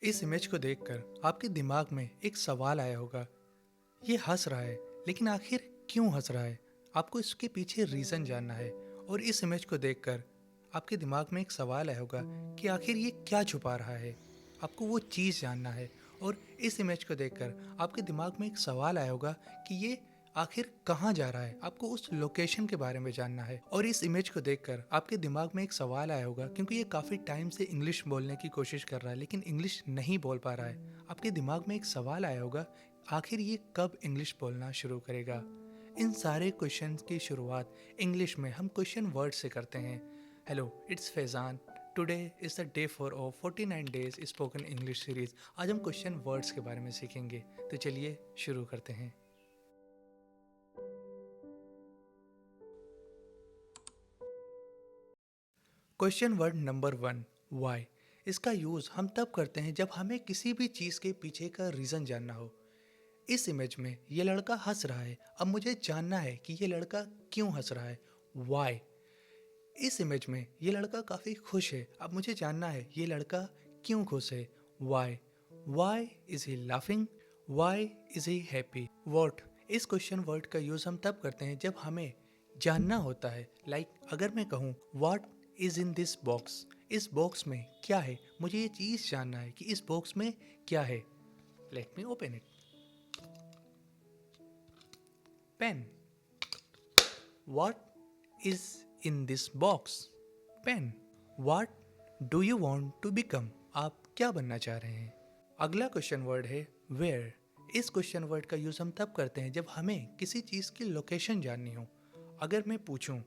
इस इमेज को देखकर आपके दिमाग में एक सवाल आया होगा, ये हंस रहा है लेकिन आखिर क्यों हंस रहा है? आपको इसके पीछे रीज़न जानना है। और इस इमेज को देखकर आपके दिमाग में एक सवाल आया होगा कि आखिर ये क्या छुपा रहा है? आपको वो चीज़ जानना है। और इस इमेज को देखकर आपके दिमाग में एक सवाल आया होगा कि ये आखिर कहाँ जा रहा है? आपको उस लोकेशन के बारे में जानना है। और इस इमेज को देखकर आपके दिमाग में एक सवाल आया होगा, क्योंकि ये काफ़ी टाइम से इंग्लिश बोलने की कोशिश कर रहा है लेकिन इंग्लिश नहीं बोल पा रहा है। आपके दिमाग में एक सवाल आया होगा, आखिर ये कब इंग्लिश बोलना शुरू करेगा? इन सारे क्वेश्चंस की शुरुआत इंग्लिश में हम क्वेश्चन वर्ड से करते हैं। Hello, it's Faizan. Today is the day 4 of 49 days spoken English series. आज हम क्वेश्चन वर्ड्स के बारे में सीखेंगे, तो चलिए शुरू करते हैं। Question word number 1, why. इसका यूज़ हम तब करते हैं जब हमें किसी भी चीज़ के पीछे का रीज़न जानना हो। इस इमेज में ये लड़का हंस रहा है, अब मुझे जानना है कि ये लड़का क्यों हंस रहा है। वाई। इस इमेज में ये लड़का काफ़ी खुश है, अब मुझे जानना है ये लड़का क्यों खुश है। Why. Why is he laughing? Why is he happy? What. इस क्वेश्चन वर्ड का यूज़ हम तब करते हैं जब हमें जानना होता है। अगर मैं कहूँ what is in this box, इस बॉक्स में क्या है, मुझे ये चीज़ जानना है कि इस बॉक्स में क्या है। Let me open it. Pen. What is in this box? Pen. What do you want to become? आप क्या बनना चाह रहे हैं? अगला क्वेश्चन वर्ड है where. इस क्वेश्चन वर्ड का यूज़ हम तब करते हैं जब हमें किसी चीज़ की लोकेशन जाननी हो। अगर मैं पूछूं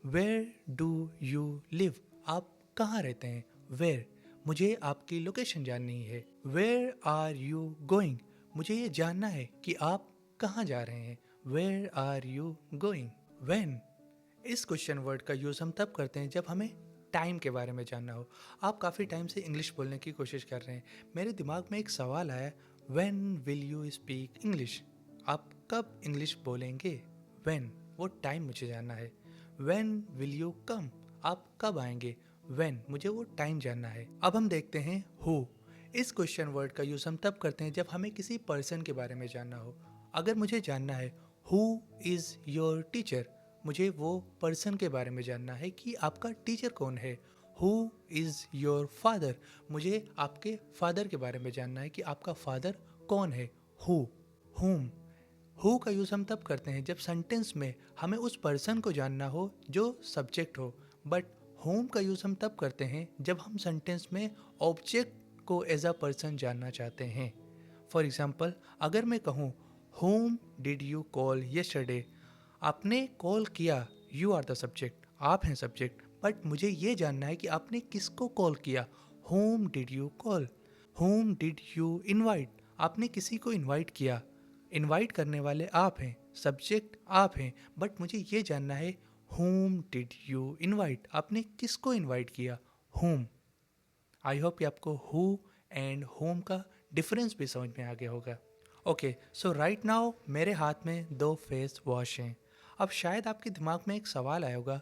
where do you live, आप कहाँ रहते हैं? where, मुझे आपकी लोकेशन जाननी है। where are you going, मुझे ये जानना है कि आप कहाँ जा रहे हैं। where are you going? When. इस क्वेश्चन वर्ड का यूज़ हम तब करते हैं जब हमें टाइम के बारे में जानना हो। आप काफ़ी टाइम से इंग्लिश बोलने की कोशिश कर रहे हैं, मेरे दिमाग में एक सवाल आया, when will you speak English, आप कब इंग्लिश बोलेंगे। व्हेन, वो टाइम मुझे जानना है। व्हेन विल यू कम, आप कब आएंगे। व्हेन, मुझे वो टाइम जानना है। अब हम देखते हैं हु। इस क्वेश्चन वर्ड का यूज़ हम तब करते हैं जब हमें किसी पर्सन के बारे में जानना हो। अगर मुझे जानना है हु इज़ योर टीचर, मुझे वो पर्सन के बारे में जानना है कि आपका टीचर कौन है। हु इज़ योर फादर, मुझे आपके फादर के बारे में जानना है कि आपका फादर कौन है। हु। हुम। हु का यूज़ हम तब करते हैं जब सेंटेंस में हमें उस पर्सन को जानना हो जो सब्जेक्ट हो। बट होम का यूज़ हम तब करते हैं जब हम सेंटेंस में ऑब्जेक्ट को एज अ पर्सन जानना चाहते हैं। फॉर एग्ज़ाम्पल, अगर मैं कहूँ home did you call yesterday, आपने कॉल किया, यू आर द सब्जेक्ट, आप हैं सब्जेक्ट, बट मुझे ये जानना है कि आपने किसको कॉल किया। Home did you call. Home did you invite, आपने किसी को इनवाइट किया, इनवाइट करने वाले आप हैं, सब्जेक्ट आप हैं, बट मुझे ये जानना है होम डिड यू इनवाइट, आपने किसको इनवाइट किया। होम। आई होप कि आपको हु एंड होम का डिफरेंस भी समझ में आ गया होगा। ओके, सो राइट नाउ मेरे हाथ में 2 फेस वॉश हैं। अब शायद आपके दिमाग में एक सवाल आया होगा,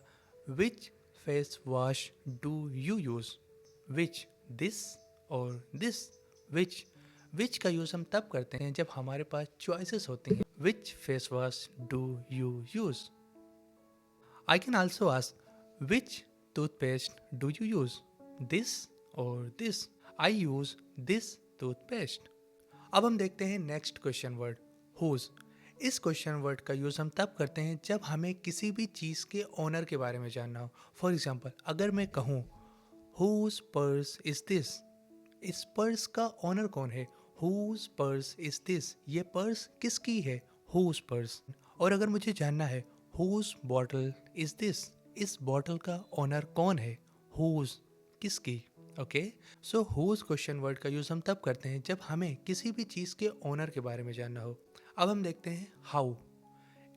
which face wash do you use? Which, this और दिस? विच। विच का यूज़ हम तब करते हैं जब हमारे पास चॉइसेस होती हैं। Which face wash do you use? I can also ask, which toothpaste do you use? This or this? I use this toothpaste. अब हम देखते हैं नेक्स्ट क्वेश्चन वर्ड, whose। इस क्वेश्चन वर्ड का यूज़ हम तब करते हैं जब हमें किसी भी चीज़ के ओनर के बारे में जानना हो। फॉर एग्जाम्पल, अगर मैं कहूँ whose पर्स इज़ दिस, इस पर्स का ओनर कौन है। whose पर्स इज़ दिस, ये पर्स किसकी है। whose purse. और अगर मुझे जानना है whose बॉटल इज़ दिस, इस बॉटल का ओनर कौन है। whose, किसकी। ओके, सो whose क्वेश्चन वर्ड का यूज़ हम तब करते हैं जब हमें किसी भी चीज़ के ओनर के बारे में जानना हो। अब हम देखते हैं हाउ।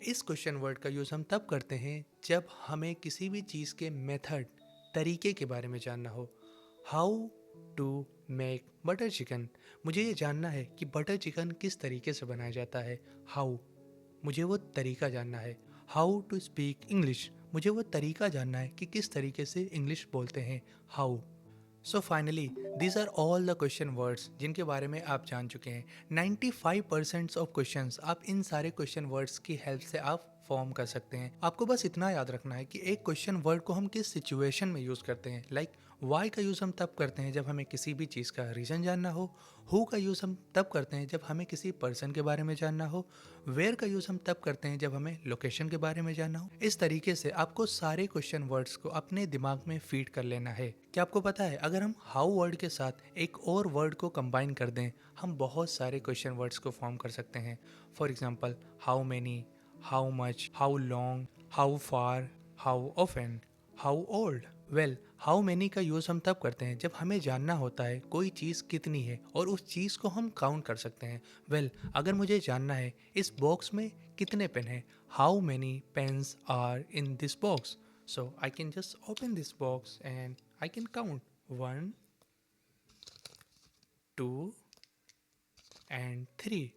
इस क्वेश्चन वर्ड का यूज़ हम तब करते हैं जब हमें किसी भी चीज़ के मेथड, तरीके के बारे में जानना हो। How to make butter chicken, मुझे ये जानना है कि बटर चिकन किस तरीके से बनाया जाता है। हाउ, मुझे वो तरीका जानना है। हाउ टू स्पीक इंग्लिश, मुझे वो तरीका जानना है कि किस तरीके से इंग्लिश बोलते हैं। How. So finally these are all the question words जिनके बारे में आप जान चुके हैं। 95% ऑफ क्वेश्चंस आप इन सारे क्वेश्चन वर्ड्स की हेल्प से आप फॉर्म कर सकते हैं। आपको बस इतना याद रखना है कि एक क्वेश्चन वर्ड को हम किस सिचुएशन में यूज़ करते हैं। लाइक वाई का यूज़ हम तब करते हैं जब हमें किसी भी चीज़ का रीज़न जानना हो। हु का यूज़ हम तब करते हैं जब हमें किसी पर्सन के बारे में जानना हो। वेयर का यूज़ हम तब करते हैं जब हमें लोकेशन के बारे में जानना हो। इस तरीके से आपको सारे क्वेश्चन वर्ड्स को अपने दिमाग में फीड कर लेना है। क्या आपको पता है, अगर हम हाउ वर्ड के साथ एक और वर्ड को कंबाइन कर दें, हम बहुत सारे क्वेश्चन वर्ड्स को फॉर्म कर सकते हैं। For example, how many, how much, how long, how far, how often, how old. Well, how many का यूज़ हम तब करते हैं जब हमें जानना होता है कोई चीज़ कितनी है और उस चीज़ को हम काउंट कर सकते हैं। वेल, अगर मुझे जानना है इस बॉक्स में कितने पेन हैं, how many pens are in this box, so I can just open this box and I can count 1, 2 and 3.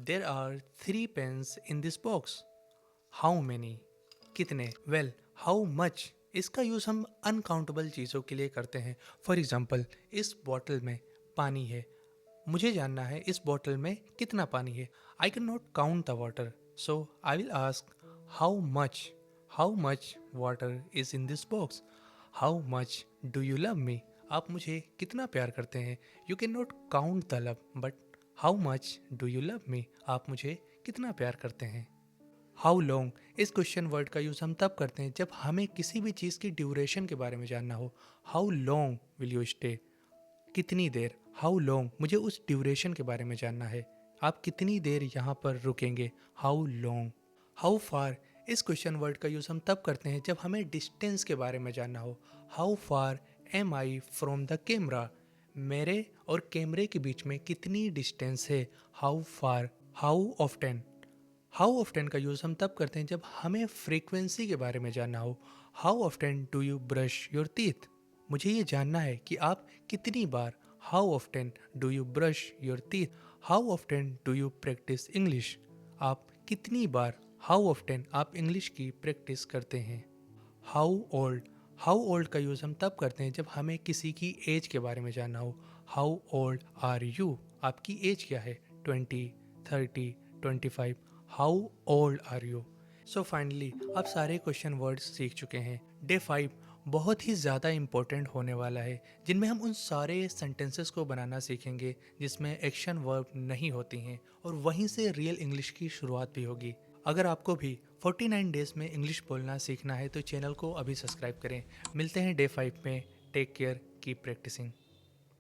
There are 3 pens in this box. How many? कितने? Well, how much? इसका use हम uncountable चीज़ों के लिए करते हैं। For example, इस bottle में पानी है, मुझे जानना है इस बॉटल में कितना पानी है। I can not count the water, so I will ask how much water is in this box. How much do you love me? आप मुझे कितना प्यार करते हैं। You can not count the love, but how much do you love me? आप मुझे कितना प्यार करते हैं। हाउ लॉन्ग, इस क्वेश्चन वर्ड का यूज़ हम तब करते हैं जब हमें किसी भी चीज़ की ड्यूरेशन के बारे में जानना हो। How long will you stay? कितनी देर। हाउ लॉन्ग, मुझे उस ड्यूरेशन के बारे में जानना है, आप कितनी देर यहाँ पर रुकेंगे। How long. हाउ फार, इस क्वेश्चन वर्ड का यूज़ हम तब करते हैं जब हमें डिस्टेंस के बारे में जानना हो। How far am I from the camera, मेरे और कैमरे के बीच में कितनी डिस्टेंस है। How far. हाउ ऑफ्टन का यूज़ हम तब करते हैं जब हमें फ्रीक्वेंसी के बारे में जानना हो। How often do you brush your teeth, मुझे ये जानना है कि आप कितनी बार। How often do you brush your teeth. How often do you practise English, आप कितनी बार। हाउ ऑफ्टन आप इंग्लिश की प्रैक्टिस करते हैं। हाउ ओल्ड का यूज़ हम तब करते हैं जब हमें किसी की एज के बारे में जानना हो। हाउ ओल्ड आर यू, आपकी एज क्या है। 20, 30, 25। How old are you. So finally आप सारे क्वेश्चन वर्ड्स सीख चुके हैं। डे 5 बहुत ही ज़्यादा इम्पोर्टेंट होने वाला है, जिनमें हम उन सारे सेंटेंसेस को बनाना सीखेंगे जिसमें एक्शन वर्ब नहीं होती हैं, और वहीं से रियल इंग्लिश की शुरुआत भी होगी। अगर आपको भी 49 डेज़ में इंग्लिश बोलना सीखना है तो चैनल को अभी सब्सक्राइब करें। मिलते हैं डे 5 में। Take care, keep practising.